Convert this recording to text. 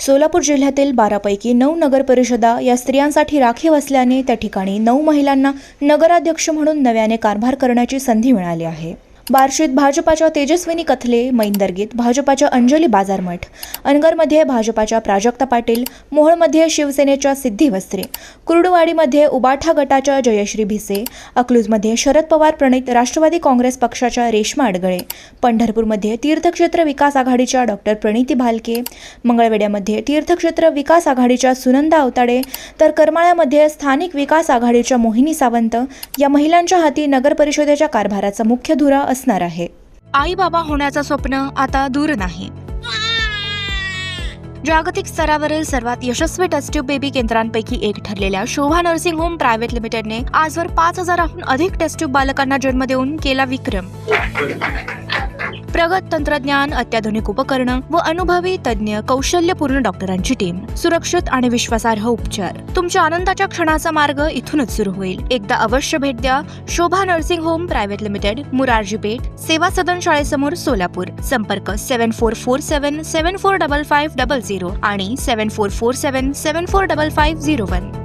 सोलापूर जिल्ह्यातील 12 पैकी 9 नगर परिषदा या स्त्रियांसाठी राखीव असल्याने त्या ठिकाणी 9 महिलांना नगराध्यक्ष म्हणून नव्याने कारभार करण्याची संधी मिळाली आहे. बार्शीत भाजपाच्या तेजस्विनी कथले, मैंदर्गीत भाजपाच्या अंजली बाजारमठ, अनगरमध्ये भाजपाच्या प्राजक्ता पाटील, मोहोळमध्ये शिवसेनेच्या सिद्धी वस्त्रे, कुर्डुवाडीमध्ये उबाठा गटाच्या जयश्री भिसे, अकलूजमध्ये शरद पवार प्रणित राष्ट्रवादी काँग्रेस पक्षाच्या रेश्मा अडगळे, पंढरपूरमध्ये तीर्थक्षेत्र विकास आघाडीच्या डॉक्टर प्रणिती भालके, मंगळवेढ्यामध्ये तीर्थक्षेत्र विकास आघाडीच्या सुनंदा अवताडे, तर करमाळ्यामध्ये स्थानिक विकास आघाडीच्या मोहिनी सावंत या महिलांच्या हाती नगर परिषदेच्या कारभाराचा मुख्य धुरा असणार आहे. आई बाबा होण्याचं स्वप्न आता दूर नाही. जागतिक स्तरावरील सर्वात यशस्वी टेस्ट ट्यूब बेबी केंद्रांपैकी एक ठरलेल्या शोभा नर्सिंग होम प्रायव्हेट लिमिटेडने आजवर 5,000हून अधिक टेस्ट ट्यूब बालकांना जन्म देऊन केला विक्रम. प्रगत तंत्रज्ञान, अत्याधुनिक उपकरणं व अनुभवी तज्ज्ञ कौशल्यपूर्ण डॉक्टरांची टीम, सुरक्षित आणि विश्वासार्ह उपचार. तुमच्या आनंदाच्या क्षणाचा मार्ग इथूनच सुरू होईल. एकदा अवश्य भेट द्या Shobha nursing home private limited, Murarji Peth, Seva Sadan शाळेसमोर, Solapur. संपर्क 7447745500 आणि 7447745501.